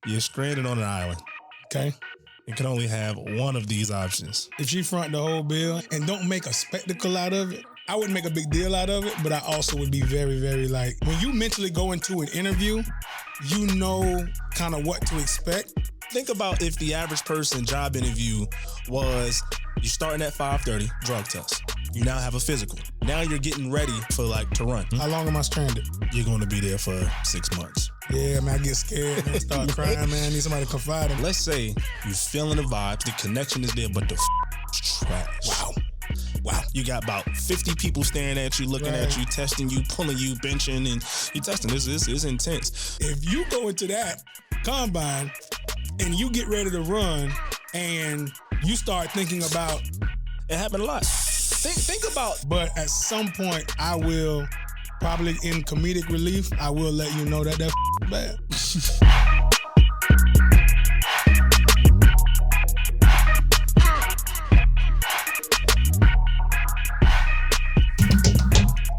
You're stranded on an island. Okay. You can only have one of these options. If she front the whole bill and don't make a spectacle out of it, I wouldn't make a big deal out of it, but I also would be very, very like, when you mentally go into an interview, you know kind of what to expect. Think about if the average person job interview was you starting at 5:30, drug test. You now have a physical. Now you're getting ready to run. How long am I stranded? You're going to be there for 6 months. Yeah, man, I get scared, man. Start crying, man. I need somebody to confide in. Let's say you're feeling the vibe, the connection is there, but the trash. Wow. You got about 50 people staring at you, looking at you, testing you, pulling you, benching, and you testing. This is intense. If you go into that combine and you get ready to run and you start thinking about, it happened a lot. Think about. But at some point, I will, probably in comedic relief, I will let you know that that's bad.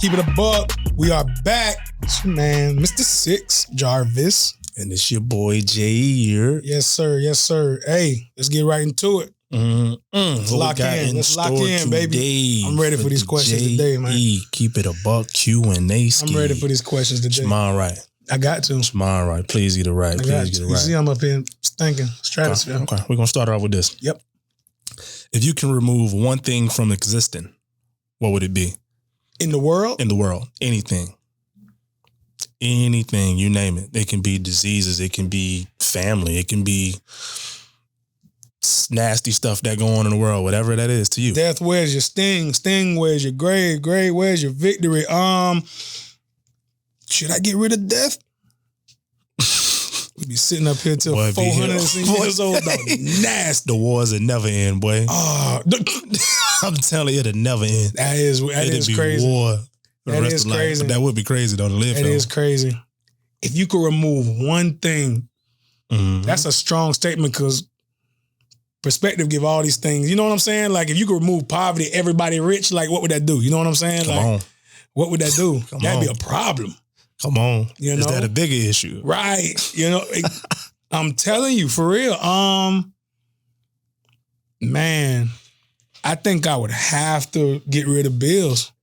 Keep it a buck. We are back. It's your man, Mr. Six, Jarvis. And it's your boy, Jair. Yes, sir. Yes, sir. Hey, let's get right into it. Let's lock in. Let's lock in, baby. I'm ready for these questions today, man. Keep it a buck, Q&A ski. I'm ready for these questions today. Shemar right. I got to. Shemar right. Please get it right. Please get it right. You see, I'm up here thinking stratosphere. Okay. We're going to start off with this. Yep. If you can remove one thing from existing, what would it be? In the world? In the world. Anything. Anything, you name it. It can be diseases. It can be family. It can be nasty stuff that go on in the world, whatever that is to you. Death, where's your sting? Sting, where's your grave? Grave, where's your victory? Should I get rid of death? We be sitting up here till 400 years old. Nasty. The wars will never end, boy. I'm telling you, it'll never end. That is crazy. War for the that rest is of crazy. Life. But that would be crazy though to live. That is crazy. If you could remove one thing, that's a strong statement because perspective give all these things. You know what I'm saying? Like if you could remove poverty, everybody rich, like what would that do? You know what I'm saying? Come on. What would that do? That'd be a problem. Come on. You know? Is that a bigger issue? Right. You know, I'm telling you, for real. Man, I think I would have to get rid of bills.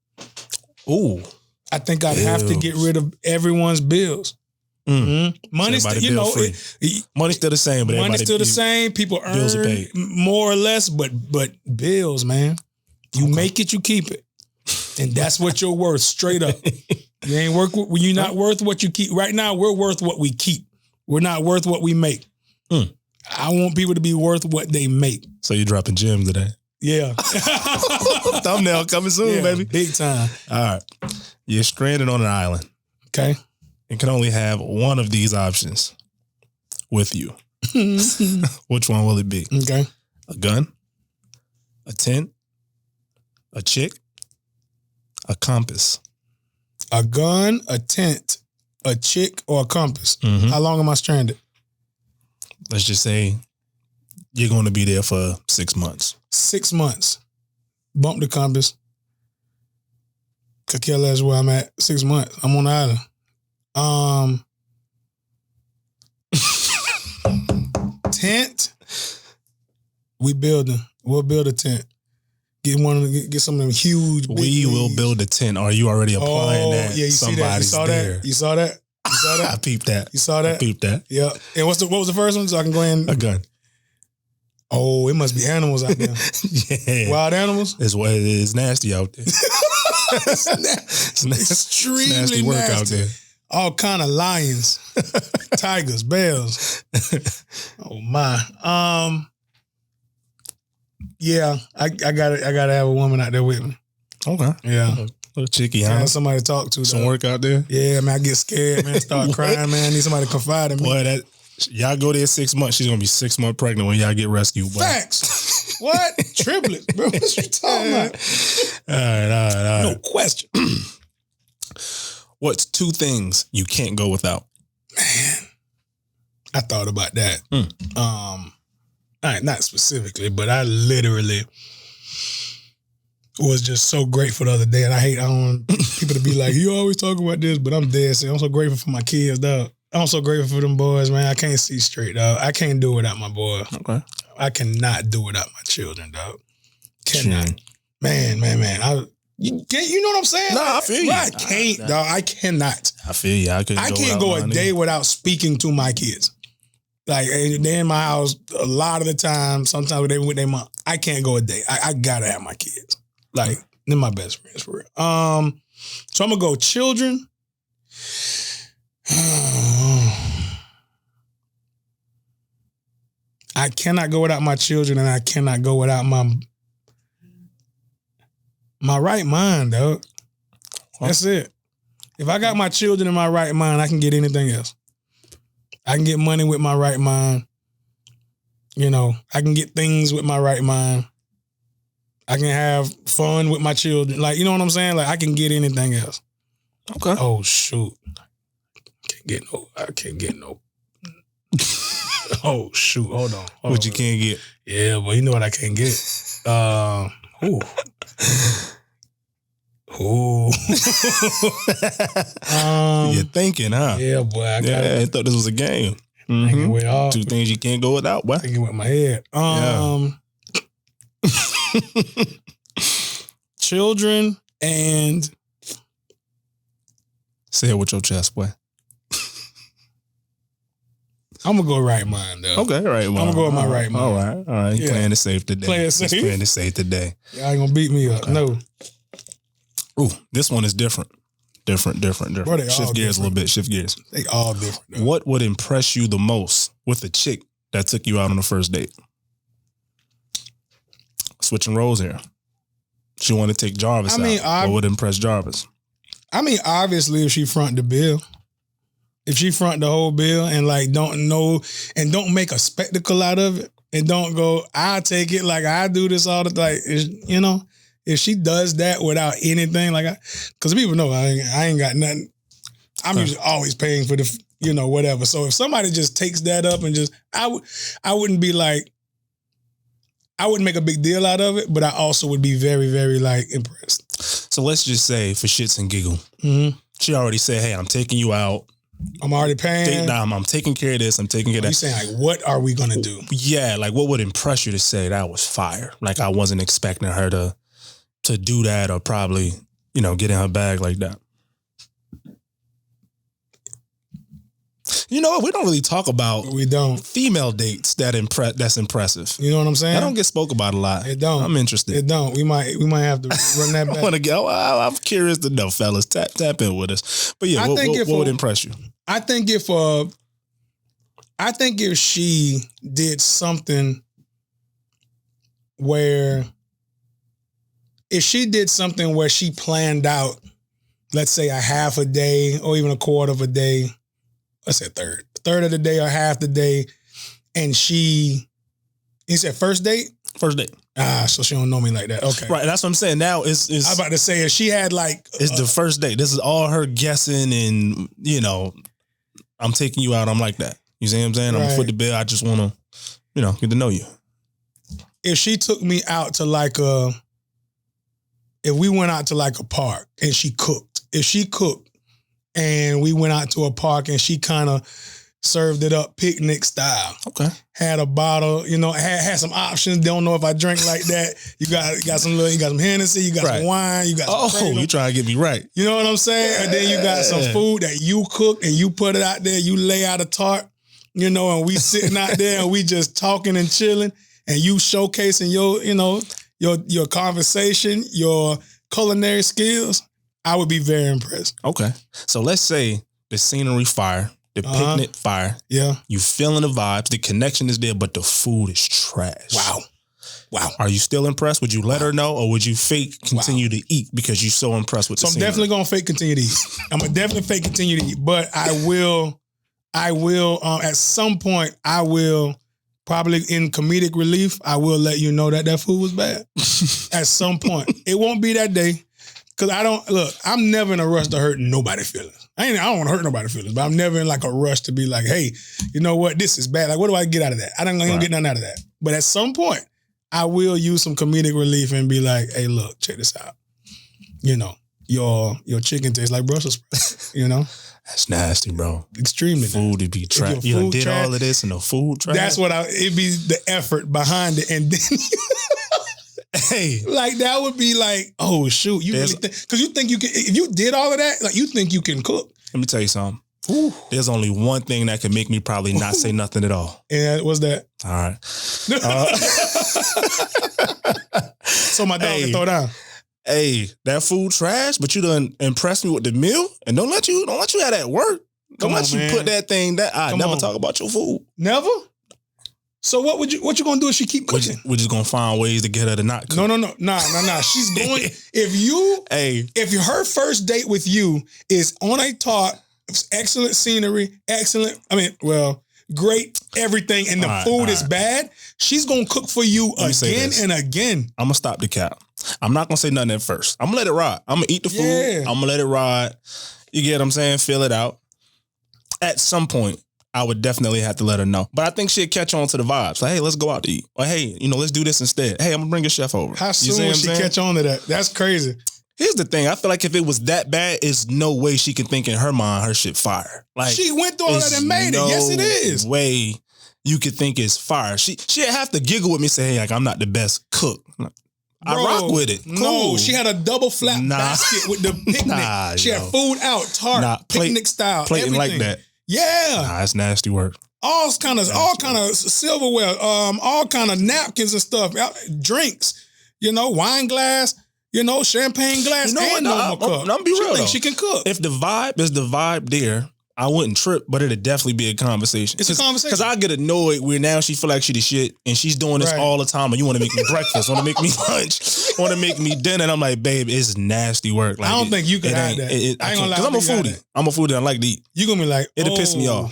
Ooh. I think I'd have to get rid of everyone's bills. Money's still, money's still the same, but money's still the same. People earn more or less, but bills, man. You make it, you keep it. And that's what you're worth, straight up. You ain't you're not worth what you keep. Right now, we're worth what we keep. We're not worth what we make. I want people to be worth what they make. So you're dropping gems today? Yeah. Thumbnail coming soon, baby. Big time. All right. You're stranded on an island. Okay. And can only have one of these options with you. Which one will it be? Okay. A gun, a tent, a chick, a compass. A gun, a tent, a chick, or a compass. How long am I stranded? Let's just say you're going to be there for 6 months. 6 months. Bump the compass. Could care less where I'm at. 6 months. I'm on the island. Tent. We building. We'll build a tent. Get some of them huge. We will build a tent. Are you already applying that? Yeah, you see that? You saw there. that? You saw that? You saw that? I peeped that. You saw that? I peeped that. Yeah. And what was the first one? So I can go in. A gun. Oh, it must be animals out there. Yeah. Wild animals? It's nasty out there. It's extremely nasty work out there. All kind of lions, tigers, bears. Oh my. Yeah, I gotta have a woman out there with me. Okay. Yeah. Little chickie, huh? Have somebody to talk to. Some work out there? Yeah, man, I get scared, man. Start crying, man. I need somebody to confide in me. Boy, y'all go there 6 months. She's gonna be 6 months pregnant when y'all get rescued. Boy. Facts. What? Triplets, bro. What you talking about? All right. No question. What's 2 things you can't go without? Man, I thought about that. Not specifically, but I literally was just so grateful the other day. And I don't want people to be like, you always talk about this, but I'm dead serious. I'm so grateful for my kids, dog. I'm so grateful for them boys, man. I can't see straight, dog. I can't do without my boy. Okay. I cannot do without my children, dog. Cannot. Sure. Man. You know what I'm saying? No, I feel you. I can't, dog. I cannot. I feel you. I can't go a day without speaking to my kids. Like, they're in my house a lot of the time. Sometimes they with their mom. I can't go a day. I gotta have my kids. Like, they're my best friends for real. So I'm gonna go children. I cannot go without my children, and I cannot go without my right mind, dog. That's it. If I got my children in my right mind, I can get anything else. I can get money with my right mind. You know, I can get things with my right mind. I can have fun with my children. Like, you know what I'm saying? Like, I can get anything else. Okay. Oh, shoot. I can't get no. Oh, shoot. Hold on. What you can't get? Yeah, but you know what I can't get? Ooh. You're thinking, huh? Yeah, boy. I thought this was a game. Mm-hmm. Two things you can't go without, boy. Thinking with my head. Children and... Say it with your chest, boy. I'm going to go right mind, though. Okay, right mind. I'm going to go with my right mind. All right. You playing it safe today. Playing safe? Playing it safe today. Y'all ain't going to beat me up. Okay. No. Ooh, this one is different. Different. Bro, Shift gears a little bit. Shift gears. They all different. Though. What would impress you the most with a chick that took you out on the first date? Switching roles here. She want to take Jarvis out. What would impress Jarvis? I mean, obviously, if she front the bill. If she front the whole bill and like don't know and don't make a spectacle out of it and don't go, I take it like I do this all the time. You know, if she does that without anything, like, because people know I ain't got nothing. I'm usually always paying for the, you know, whatever. So if somebody just takes that up and just, I wouldn't be like, I wouldn't make a big deal out of it, but I also would be very, very like impressed. So let's just say for shits and giggle, she already said, hey, I'm taking you out. I'm already paying. I'm taking care of this. I'm taking care of that. You saying like, what are we gonna do? Yeah, like what would impress you to say that was fire? Like I wasn't expecting her to do that or probably, you know, get in her bag like that. You know what? We don't really talk about female dates that's impressive. You know what I'm saying? I don't get spoke about a lot. It don't. I'm interested. It don't. We might have to run that back. I'm curious to know, fellas. Tap in with us. But yeah, what would impress you? I think if she did something where she planned out, let's say a half a day or even a quarter of a day, let's say a third of the day or half the day, and he said first date? First date. So she don't know me like that. Okay. Right, that's what I'm saying. Now is I was about to say if she had like it's the first date. This is all her guessing and, you know, I'm taking you out. I'm like that. You see what I'm saying? Right. I'm gonna foot the bill. I just wanna, you know, get to know you. If she took me out to if we went out to like a park and she cooked. If she cooked and we went out to a park and she kind of served it up picnic style. Okay. Had a bottle, you know, had some options. Don't know if I drink like that. You got some Hennessy, you got some wine, you got some Kratom. You trying to get me right. You know what I'm saying? And then you got some food that you cook and you put it out there, you lay out a tart, you know, and we sitting out there and we just talking and chilling and you showcasing your, you know, your conversation, your culinary skills. I would be very impressed. Okay. So let's say the scenery fire, the picnic fire. Yeah. You feeling the vibes, the connection is there, but the food is trash. Wow. Are you still impressed? Would you let her know or would you fake continue to eat because you're so impressed with the scenery? I'm definitely going to fake continue to eat. I'm going to definitely fake continue to eat, but I will, at some point, I will probably in comedic relief, I will let you know that food was bad. At some point. It won't be that day. Cause I'm never in a rush to hurt nobody's feelings. I don't want to hurt nobody's feelings, but I'm never in like a rush to be like, hey, you know what? This is bad. Like, what do I get out of that? I don't get nothing out of that. But at some point, I will use some comedic relief and be like, hey, look, check this out. You know, your chicken tastes like Brussels sprouts, you know? That's nasty, bro. Extremely food would be trash. You done did trash, all of this and the food trash. That's what it'd be the effort behind it. And then hey. Like that would be like, oh shoot. You really because you think you can, if you did all of that, like you think you can cook. Let me tell you something. Ooh. There's only one thing that can make me probably not say nothing at all. And what's that? All right. So my dog can throw down. Hey, that food trash, but you done impressed me with the meal, and don't let you have that work. Don't let you put that thing that I never talk about your food. Never? So what you gonna do if she keep cooking? We're just gonna find ways to get her to not cook. No. Nah. She's going if her first date with you is on a talk, excellent scenery, great everything, and the food is bad, she's gonna cook for you again and again. I'm gonna stop the cap. I'm not gonna say nothing at first. I'm gonna let it ride. I'm gonna eat the food. Yeah. I'm gonna let it ride. You get what I'm saying? Feel it out. At some point, I would definitely have to let her know. But I think she'd catch on to the vibes. Like, hey, let's go out to eat. Or hey, let's do this instead. Hey, I'm gonna bring a chef over. How soon will she catch on to that? That's crazy. Here's the thing. I feel like if it was that bad, there's no way she can think in her mind her shit fire. Like she went through all that and made it. Yes, it is. Way you could think it's fire. She'd have to giggle with me, say, hey, like I'm not the best cook. I rock with it. Cool. No, she had a double flap basket with the picnic. She had food out, tart, picnic style, plating everything. Like that. Yeah, that's nasty work. All kind of silverware, all kind of napkins and stuff, drinks, wine glass, champagne glass, and normal cup. I'm be real though. She can cook. If the vibe is the vibe there, I wouldn't trip, but it'd definitely be a conversation. It's a conversation. Because I get annoyed where now she feel like she the shit and she's doing this all the time and you want to make me breakfast, want to make me lunch, want to make me dinner. And I'm like, babe, it's nasty work. Like, I don't think you can have that. I can't, because I'm a foodie. I'm a foodie. I like to eat. You're going to be like, it'll piss me off.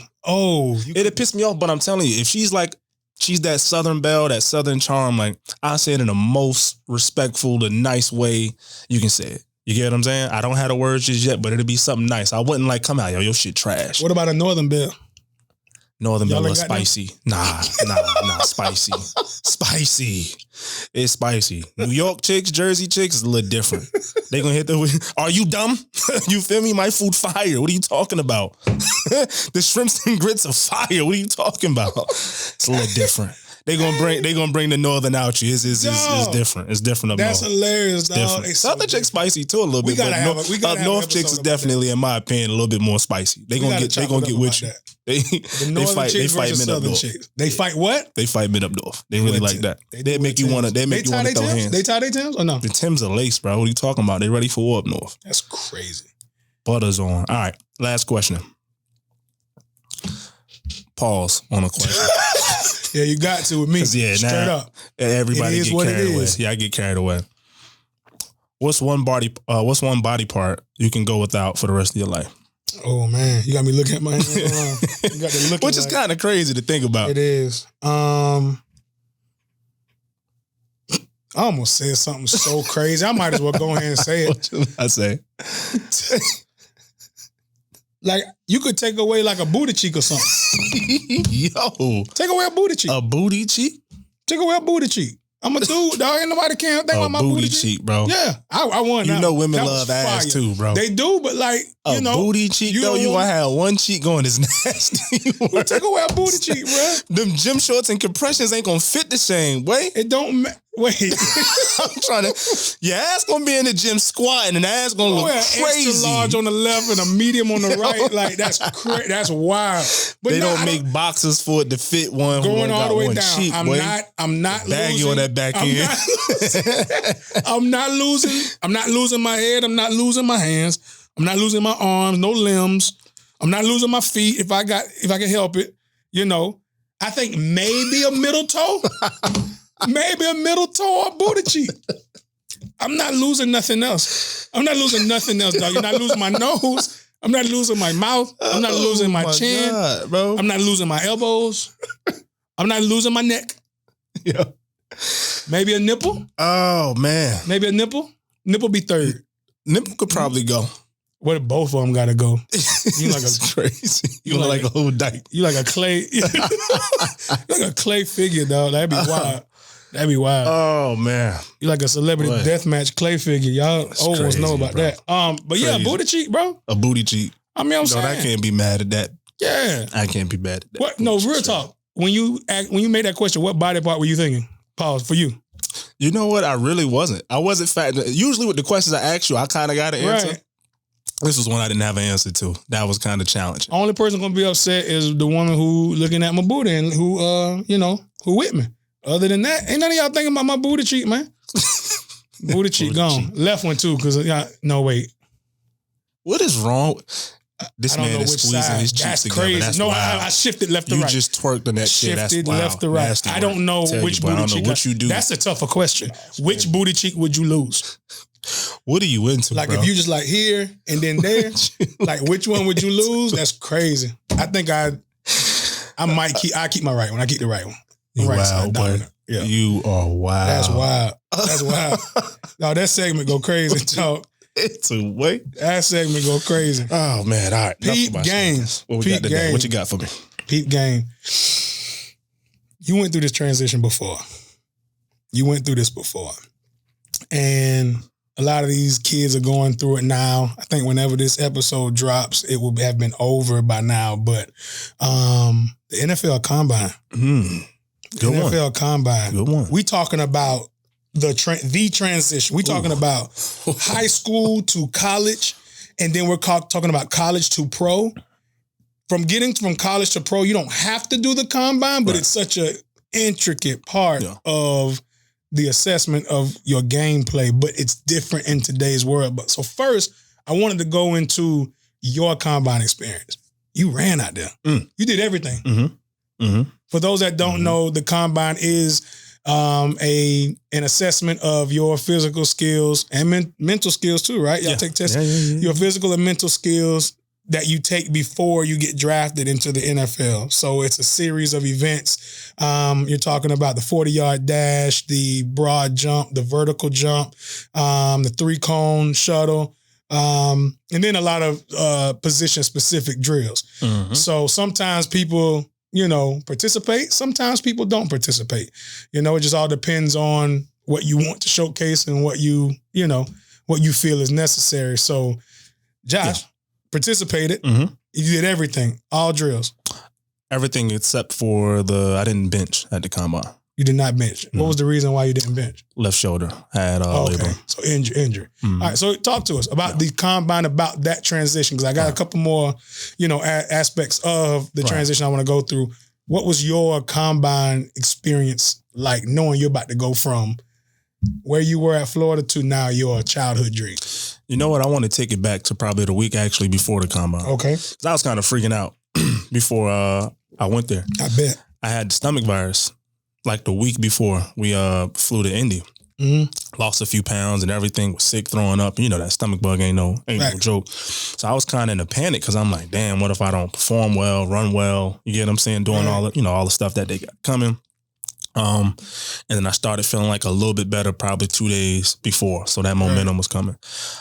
It'll piss me off, but I'm telling you, if she's that Southern belle, that Southern charm, like I say it in the most respectful, the nice way you can say it. You get what I'm saying? I don't have the words just yet, but it'll be something nice. I wouldn't like, come out, yo, your shit trash. What about a Northern belle? Northern belle is spicy. Nah, spicy. Spicy. It's spicy. New York chicks, Jersey chicks is a little different. They gonna hit are you dumb? You feel me? My food fire. What are you talking about? The shrimps and grits are fire. What are you talking about? It's a little different. They gonna bring the Northern out you. It's different. It's different up north. That's hilarious, dog. Southern chicks spicy too a little bit. North chicks is definitely, in my opinion, a little bit more spicy. They gonna get with you. They fight men up north. They fight what? They fight men up north. They really like that. They make you wanna throw hands. They tie their Timbs or no? The Timbs are lace, bro. What are you talking about? They ready for war up north. That's crazy. Butter's on. All right, last question. Pause on a question. Yeah, you got to with me. Yeah, straight up. Everybody get carried away. Yeah, I get carried away. What's one body part you can go without for the rest of your life? Oh man, you got me looking at my hands. You got to look. Which is kind of crazy to think about. It is. I almost said something so crazy. I might as well go ahead and say it. What I say? Like, you could take away like a booty cheek or something. Yo. Take away a booty cheek. A booty cheek? Take away a booty cheek. I'm a dude, dog. Ain't nobody can't think about my booty cheek, bro. Yeah, I won. You know women love ass too, bro. They do, but like, a booty cheek, though, you gonna have one cheek going is nasty. Take away a booty cheek, bro. Them gym shorts and compressions ain't gonna fit the same way. It don't wait. I'm trying to. Your ass gonna be in the gym squatting, and the ass gonna look crazy. Extra large on the left and a medium on the right. Like that's wild. But they don't make boxes for it to fit one going all the way down. Cheek, I'm not baggy on that back end. I'm not losing my head. I'm not losing my hands. I'm not losing my arms, no limbs. I'm not losing my feet if I can help it. I think maybe a middle toe. Maybe a middle toe or booty cheek. I'm not losing nothing else. I'm not losing nothing else, dog. You're not losing my nose. I'm not losing my mouth. I'm not losing my chin. God, bro. I'm not losing my elbows. I'm not losing my neck. Yeah. Maybe a nipple. Oh, man. Maybe a nipple. Nipple be third. Nipple could probably go. What if both of them gotta go? You like a crazy. You like a whole dyke. You like a clay. Like a clay figure, dog. That'd be wild. That'd be wild. Oh man. You like a celebrity deathmatch clay figure. Y'all old ones know about that. But crazy. Yeah, a booty cheek, bro. A booty cheek. I mean, I'm saying. I can't be mad at that. Yeah. I can't be mad at that. What? No, real talk. When you made that question, what body part were you thinking? Pause for you. You know what? I really wasn't. I wasn't fat. Usually with the questions I ask you, I kind of got an answer. Right. This was one I didn't have an answer to. That was kind of challenging. Only person gonna be upset is the woman who looking at my booty and who who with me. Other than that, ain't none of y'all thinking about my booty cheek, man. Booty cheek gone. Left one too, because no wait. What is wrong? This I don't man know is which squeezing side. his cheeks That's together. crazy. That's no, wild. I shifted left to right. You just twerked on that shit. That's shifted wild. left to right. Nasty I work. don't know Tell which you, bro, booty I don't cheek. know what you do. That's a tougher question. Which booty cheek would you lose? What are you into, like bro? if you just like here and then there, like which one would you lose? That's crazy. I think I keep my right one. I keep the right one. The right side dominant. Yeah. You are wild. That's wild. That's wild. No, that segment go crazy. Talk. It's a way. That segment go crazy. Oh man! All right. Peep game. What we got today? Game. What you got for me? Peep game. You went through this transition before. And a lot of these kids are going through it now. I think whenever this episode drops, it will have been over by now. But the NFL Combine. Good one. NFL Combine. Good one. We talking about the transition. We talking about high school to college, and then we're talking about college to pro. From getting from college to pro, you don't have to do the combine, but it's such a intricate part of the assessment of your gameplay. But it's different in today's world. But so first, I wanted to go into your combine experience. You ran out there. You did everything. For those that don't know, the combine is an assessment of your physical skills and mental skills too, right? Y'all take tests. Your physical and mental skills that you take before you get drafted into the NFL. So it's a series of events. You're talking about the 40-yard dash, the broad jump, the vertical jump, the 3-cone shuttle, and then a lot of position-specific drills. So sometimes people participate. Sometimes people don't participate. It just all depends on what you want to showcase and what you feel is necessary. So Josh participated. You did everything, all drills. Everything except for I didn't bench at the combine. You did not bench. What was the reason why you didn't bench? Left shoulder. I had labor. So injury. All right. So talk to us about the combine, about that transition, because I got a couple more, aspects of the transition I want to go through. What was your combine experience like, knowing you're about to go from where you were at Florida to now your childhood dream? You know what? I want to take it back to probably the week actually before the combine. Okay. Because I was kind of freaking out before I went there. I bet. I had the stomach virus like the week before we flew to Indy. Lost a few pounds and everything, was sick, throwing up. That stomach bug ain't no joke. So I was kind of in a panic because I'm like, damn, what if I don't perform well, run well? You get what I'm saying? Doing all the stuff that they got coming. And then I started feeling like a little bit better probably 2 days before. So that momentum was coming.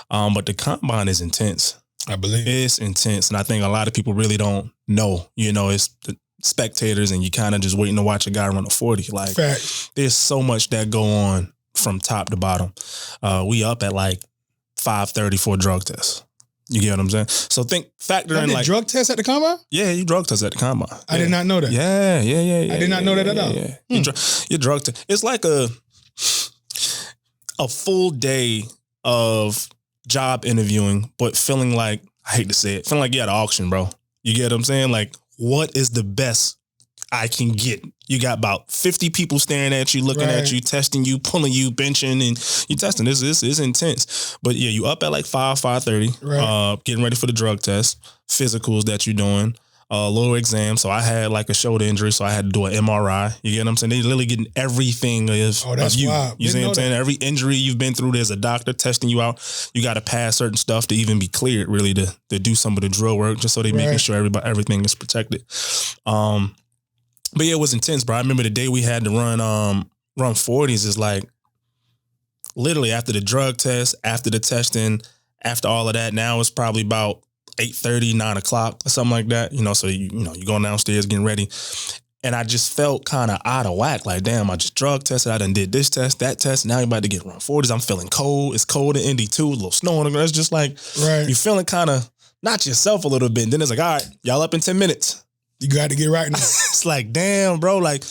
But the combine is intense. I believe it's intense. And I think a lot of people really don't know, it's the spectators and you kind of just waiting to watch a guy run a 40. Like there's so much that go on from top to bottom. We up at like 5:30 for a drug test. You get what I'm saying? So factor in like drug test at the combine? Yeah, you drug test at the combine. I did not know that. Yeah. I did not know that at all. Your drug test. It's like a full day of job interviewing, but feeling like, I hate to say it, feeling like you at an auction, bro. You get what I'm saying? Like, what is the best I can get? You got about 50 people staring at you, looking at you, testing you, pulling you, benching, and you testing. This is intense. But yeah, you up at like 5:30, getting ready for the drug test, physicals that you're doing, little exam. So I had like a shoulder injury, so I had to do an MRI. You get what I'm saying? They literally getting everything of you. Wild. You see what I'm saying? Every injury you've been through, there's a doctor testing you out. You got to pass certain stuff to even be cleared, really, to do some of the drill work, just so they making sure everything is protected. But yeah, it was intense, bro. I remember the day we had to run 40s is like literally after the drug test, after the testing, after all of that. Now it's probably about 8:30, 9 o'clock or something like that. So you're going downstairs getting ready. And I just felt kind of out of whack. Like, damn, I just drug tested. I done did this test, that test. Now you're about to get run 40s. I'm feeling cold. It's cold in Indy too. A little snow on the ground. It's just like, you're feeling kind of not yourself a little bit. And then it's like, all right, y'all up in 10 minutes. You got to get right now. It's like, damn, bro. Like,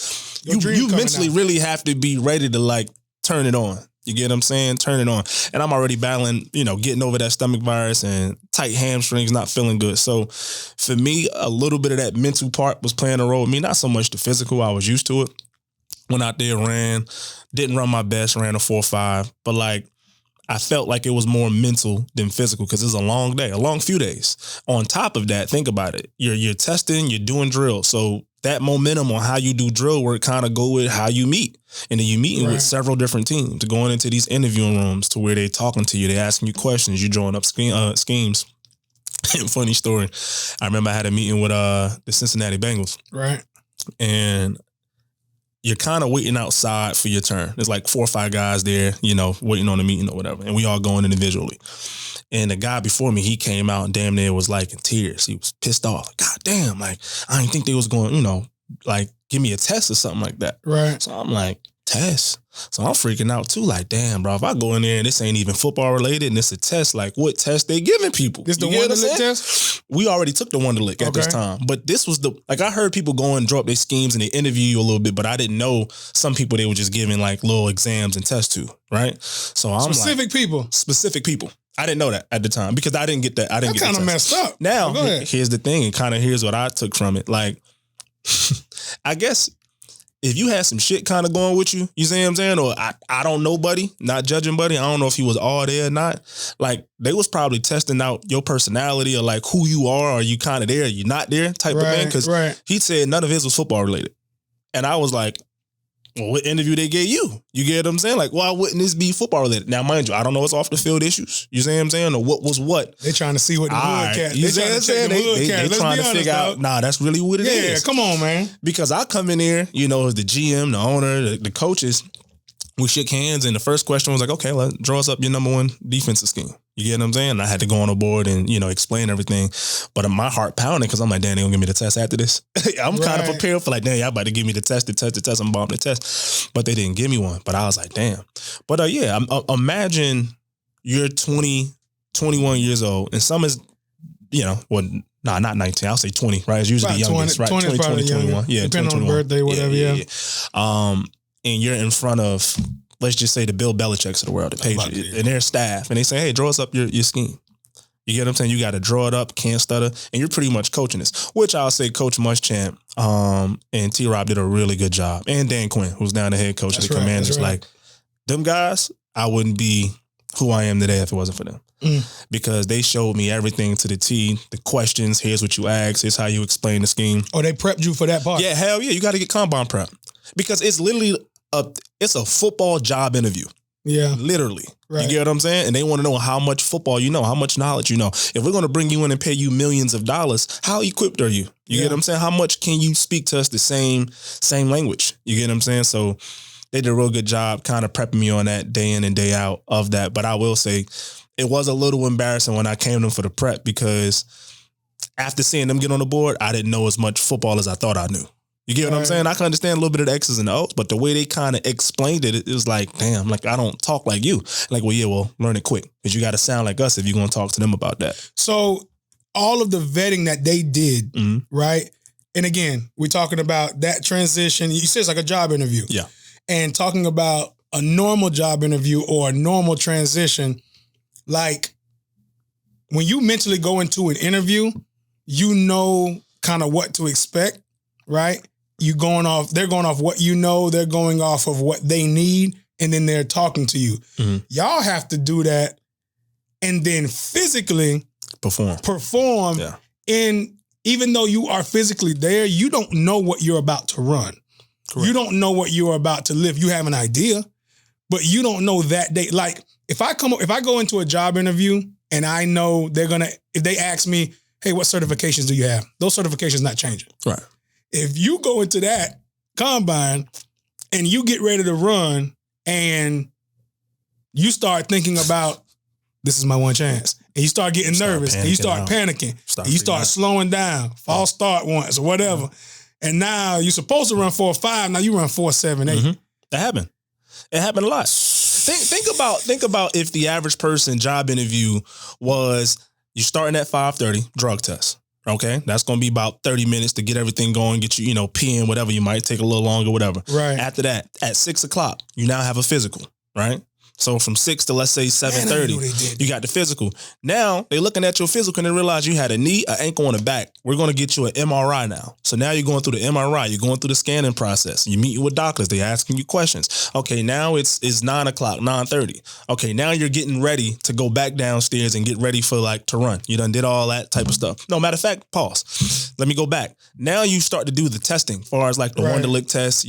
you mentally really have to be ready to, like, turn it on. You get what I'm saying? Turn it on. And I'm already battling, getting over that stomach virus and tight hamstrings, not feeling good. So for me, a little bit of that mental part was playing a role with me. Not so much the physical. I was used to it. Went out there, didn't run my best, ran a 4.5. But, like, I felt like it was more mental than physical because it was a long day, a long few days. On top of that, think about it. You're testing, you're doing drills. So that momentum on how you do drill work kind of go with how you meet. And then you're meeting with several different teams, going into these interviewing rooms to where they're talking to you, they're asking you questions, you're drawing up schemes. Funny story. I remember I had a meeting with the Cincinnati Bengals. Right. And you're kind of waiting outside for your turn. There's like 4 or 5 guys there, waiting on the meeting or whatever. And we all going individually. And the guy before me, he came out and damn near was like in tears. He was pissed off. Like, God damn, like, I didn't think they was going, like, give me a test or something like that. Right. So I'm like, test? So I'm freaking out too. Like, damn, bro, if I go in there and this ain't even football related and it's a test, like, what test they giving people? This the Wonderlic test? We already took the Wonderlic at this time. But this was I heard people go and drop their schemes and they interview you a little bit, but I didn't know some people they were just giving like little exams and tests to, right? So I'm Specific people. I didn't know that at the time because I didn't get that. I didn't get kind of messed up. Now, here's the thing, and kind of here's what I took from it. Like, I guess if you had some shit kind of going with you, you see what I'm saying? Or I don't know, buddy, not judging buddy. I don't know if he was all there or not. Like, they was probably testing out your personality or like who you are. Are you kind of there? Are you not there type of thing? Because he said none of his was football related. And I was like, well, what interview they gave you? You get what I'm saying? Like, why wouldn't this be football related? Now, mind you, I don't know what's off the field issues. You see what I'm saying? Or what was what? They trying to see what the hood cat. You see what I'm saying? They trying to figure out, that's really what it is. Yeah, come on, man. Because I come in here, as the GM, the owner, the coaches, we shook hands and the first question was like, okay, let's draw us up your number one defensive scheme. You get what I'm saying? And I had to go on the board and, explain everything. But my heart pounding because I'm like, damn, they gonna give me the test after this. I'm kind of prepared for like, damn, y'all about to give me the test, I'm bombing the test. But they didn't give me one. But I was like, damn. But imagine you're 20, 21 years old and some is, not 19. I'll say 20, right? It's usually the youngest, 20, right? 20, 21. Yeah, depending on the birthday, whatever, yeah. And you're in front of, let's just say, the Bill Belichick's of the world, the Patriots, and their staff, and they say, hey, draw us up your scheme. You get what I'm saying? You got to draw it up, can't stutter, and you're pretty much coaching this, which I'll say Coach Muschamp and T-Rob did a really good job, and Dan Quinn, who's now the head coach of the Commanders. Like, them guys, I wouldn't be who I am today if it wasn't for them. Because they showed me everything to the T, the questions, here's what you ask, here's how you explain the scheme. Oh, they prepped you for that part? Yeah, hell yeah, you got to get combine prep. Because it's literally it's a football job interview. Yeah. Literally. Right. You get what I'm saying? And they want to know how much football you know, how much knowledge you know. If we're going to bring you in and pay you millions of dollars, how equipped are you? You get what I'm saying? How much can you speak to us the same language? You get what I'm saying? So they did a real good job kind of prepping me on that day in and day out of that. But I will say it was a little embarrassing when I came to them for the prep because after seeing them get on the board, I didn't know as much football as I thought I knew. You get what I'm saying? I can understand a little bit of the X's and the O's, but the way they kind of explained it, it was like, damn, like I don't talk like you. Like, well, learn it quick because you got to sound like us if you're going to talk to them about that. So all of the vetting that they did, right? And again, we're talking about that transition. You said it's like a job interview. Yeah. And talking about a normal job interview or a normal transition, like when you mentally go into an interview, you know kind of what to expect, right? They're going off what you know, they're going off of what they need, and then they're talking to you. Y'all have to do that and then physically perform. Yeah. And even though you are physically there, you don't know what you're about to run. Correct. You don't know what you're about to live. You have an idea, but you don't know that day. Like if I go into a job interview and I know if they ask me, hey, what certifications do you have? Those certifications not changing. Right. If you go into that combine and you get ready to run and you start thinking about this is my one chance, and you start getting nervous and you start panicking and you start slowing down, false start once or whatever, and now you're supposed to run 4.5, now you run 4.78. That happened. It happened a lot. Think about if the average person job interview was you're starting at 5:30, drug test. Okay, that's going to be about 30 minutes to get everything going, get you, peeing, whatever. You might take a little longer, whatever. Right. After that, at 6 o'clock, you now have a physical, right? So from 6 to, let's say, 7:30, you got the physical. Now, they're looking at your physical and they realize you had a knee, an ankle, and a back. We're going to get you an MRI now. So now you're going through the MRI. You're going through the scanning process. You're meeting with doctors. They're asking you questions. Okay, now it's 9 o'clock, 9:30. Okay, now you're getting ready to go back downstairs and get ready for, to run. You done did all that type of stuff. No, matter of fact, pause. Let me go back. Now you start to do the testing as far as, the Wonderlic test,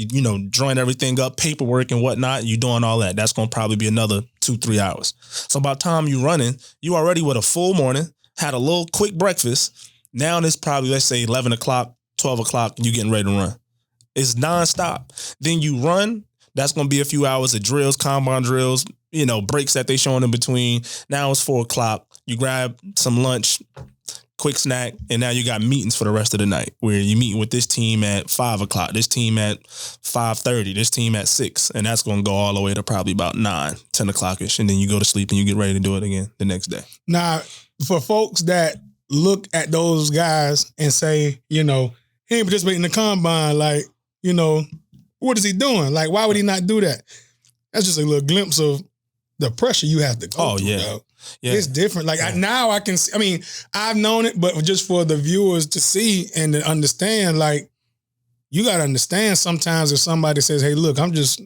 drawing everything up, paperwork and whatnot. You're doing all that. That's going to probably be another 2-3 hours. So by the time you running, you already with a full morning, had a little quick breakfast. Now it's probably, let's say 11 o'clock, 12 o'clock, you getting ready to run. It's nonstop. Then you run. That's going to be a few hours of drills, combine drills, breaks that they showing in between. Now it's 4 o'clock. You grab some lunch, quick snack, and now you got meetings for the rest of the night where you meeting with this team at 5 o'clock, this team at 5:30, this team at 6, and that's going to go all the way to probably about 9, 10 o'clock-ish, and then you go to sleep and you get ready to do it again the next day. Now, for folks that look at those guys and say, he ain't participating in the combine, what is he doing? Why would he not do that? That's just a little glimpse of the pressure you have to go through, though. Yeah. It's different. Now I can see, I've known it, but just for the viewers to see and to understand, you got to understand sometimes if somebody says, hey, look, I'm just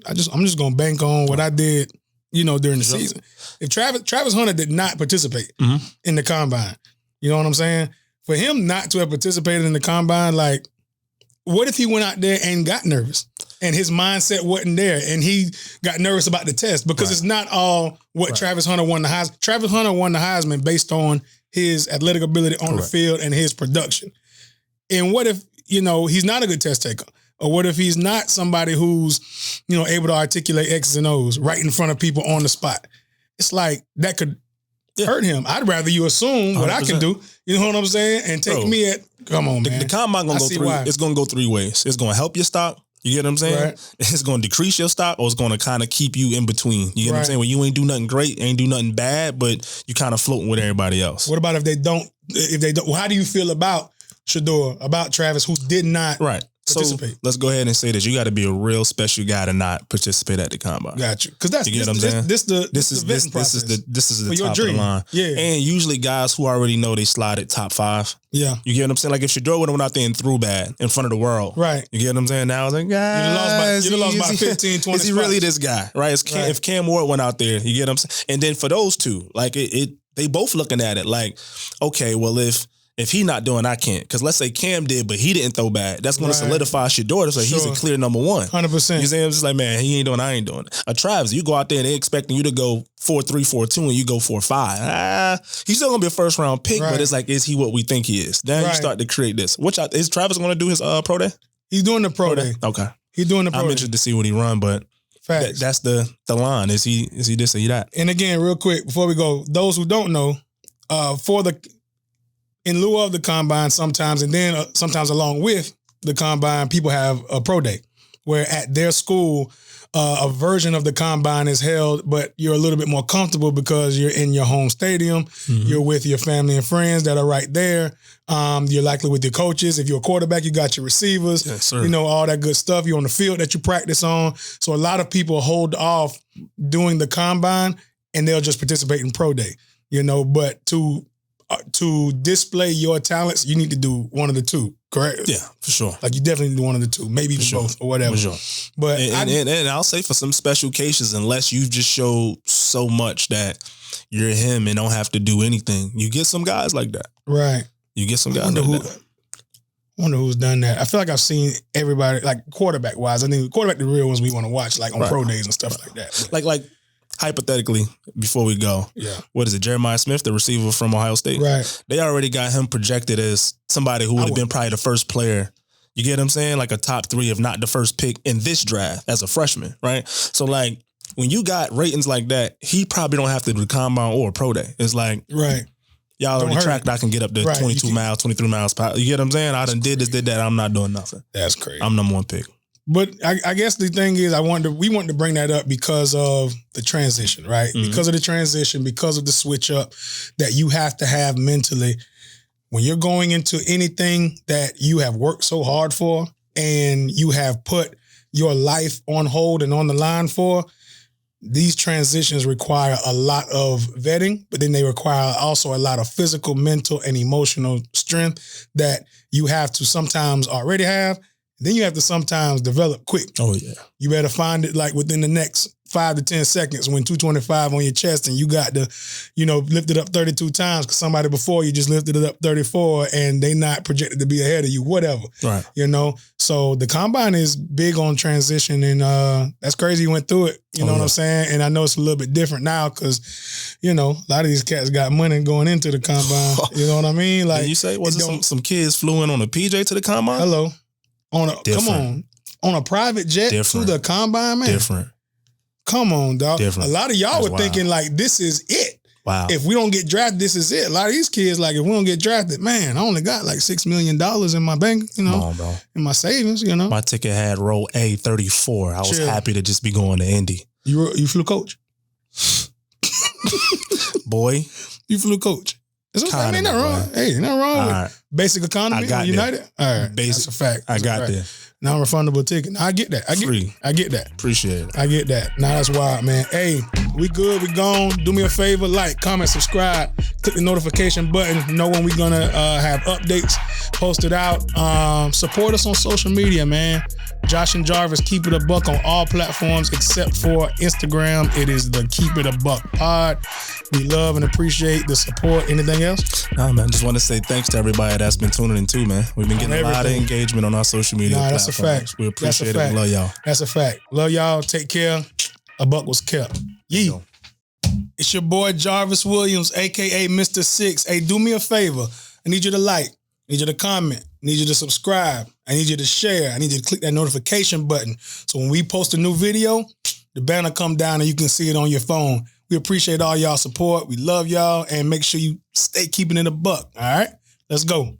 going to bank on what I did, during the season. If Travis Hunter did not participate in the combine, you know what I'm saying? For him not to have participated in the combine, what if he went out there and got nervous and his mindset wasn't there and he got nervous about the test? Because it's not all what Travis Hunter won the Heisman. Travis Hunter won the Heisman based on his athletic ability on the field and his production. And what if, he's not a good test taker? Or what if he's not somebody who's, able to articulate X's and O's right in front of people on the spot? It's that could hurt him. I'd rather you assume what 100%. I can do, you know what I'm saying? And take me at, come on, man. The combine going to go 3, it's going to go 3 ways. It's going to help your stock. You get what I'm saying? Right. It's going to decrease your stock, or it's going to kind of keep you in between. You get what I'm saying? When you ain't do nothing great, ain't do nothing bad, but you kind of floating with everybody else. What about if they don't, how do you feel about Shedeur, about Travis, who did not participate? So let's go ahead and say that you got to be a real special guy to not participate at the combine. Got you. Because that's, you get what I'm saying? This is the top of the line. Yeah. And usually guys who already know they slide at top 5. Yeah. You get what I'm saying? If Shedeur would have went out there and threw bad in front of the world. Right. You get what I'm saying? Now I was like, guys, you'd have lost by 15, 20 Is he really this guy? Right? If Cam Ward went out there, you get what I'm saying? And then for those two, they both looking at it okay, well, if he not doing, I can't. Because let's say Cam did, but he didn't throw bad. That's going to solidify Shedeur. So he's a clear number 1. 100%. You see, I'm just man, he ain't doing, I ain't doing. A Travis, you go out there and they expecting you to go 4-3, 4-2, and you go 4-5. He's still going to be a first round pick, but it's is he what we think he is? Then you start to create this. Is Travis going to do his pro day? He's doing the pro day. Okay. He's doing the pro day. I'm interested to see what he run, but that's the line. Is he this or he that? And again, real quick, before we go, those who don't know, in lieu of the combine sometimes, and then sometimes along with the combine, people have a pro day where at their school, a version of the combine is held, but you're a little bit more comfortable because you're in your home stadium. Mm-hmm. You're with your family and friends that are right there. You're likely with your coaches. If you're a quarterback, you got your receivers, yes, sir. All that good stuff. You're on the field that you practice on. So a lot of people hold off doing the combine and they'll just participate in pro day, but to display your talents, you need to do one of the two, correct? Yeah, for sure. You definitely need to do one of the two, maybe even both or whatever. For sure. But and I'll say for some special occasions, unless you just show so much that you're him and don't have to do anything, you get some guys like that. Right. You get some guys like that. I wonder who's done that. I feel like I've seen everybody, quarterback wise. I think quarterback, the real ones we want to watch, on pro days and stuff like that. But, like hypothetically, before we go, what is it? Jeremiah Smith, the receiver from Ohio State. Right. They already got him projected as somebody who would have been probably the first player. You get what I'm saying? A top 3, if not the first pick in this draft as a freshman, right? So when you got ratings like that, he probably don't have to do the combine or a pro day. It's right. Y'all already tracked. I can get up to 22 miles, 23 miles per hour. You get what I'm saying? I done did this, did that. I'm not doing nothing. That's crazy. I'm number 1 pick. But I guess the thing is, we wanted to bring that up because of the transition, right? Mm-hmm. Because of the transition, because of the switch up that you have to have mentally when you're going into anything that you have worked so hard for and you have put your life on hold and on the line for. These transitions require a lot of vetting, but then they require also a lot of physical, mental, and emotional strength that you have to sometimes already have. Then you have to sometimes develop quick. Oh, yeah. You better find it like within the next 5 to 10 seconds when 225 on your chest and you got to, lift it up 32 times because somebody before you just lifted it up 34 and they not projected to be ahead of you, whatever. Right. So the combine is big on transition and that's crazy you went through it. You know what I'm saying? And I know it's a little bit different now because, a lot of these cats got money going into the combine. You know what I mean? Like, did you say, was it some kids flew in on a PJ to the combine? Hello. On a private jet to the combine, man. Different. Come on, dog. Different. A lot of y'all That's were thinking like, this is it. Wow. If we don't get drafted, this is it. A lot of these kids like, if we don't get drafted, man, I only got like $6 million in my bank, Come on, bro. in my savings, My ticket had row A34. I was happy to just be going to Indy. You flew coach? Boy. You flew coach. Ain't nothing wrong. Hey, nothing wrong with basic economy on United. All right, basic. That's a fact. I got there. Non-refundable ticket. I get that. I get that. Appreciate it. I get that. Now that's wild, man. Hey, we good. We gone. Do me a favor, like, comment, subscribe, click the notification button. Know when we're gonna have updates posted out. Support us on social media, man. Josh and Jarvis, Keep It a Buck on all platforms except for Instagram. It is the Keep It a Buck pod. We love and appreciate the support. Anything else? Nah, man. Just want to say thanks to everybody that's been tuning in too, man. We've been getting a lot of engagement on our social media platforms. That's a fact. We appreciate it. We love y'all. That's a fact. Love y'all. Take care. A buck was kept. Yee. It's your boy Jarvis Williams, a.k.a. Mr. Six. Hey, do me a favor. I need you to like. I need you to comment. I need you to subscribe. I need you to share. I need you to click that notification button. So when we post a new video, the banner come down and you can see it on your phone. We appreciate all y'all support. We love y'all. And make sure you stay keeping it a buck. All right? Let's go.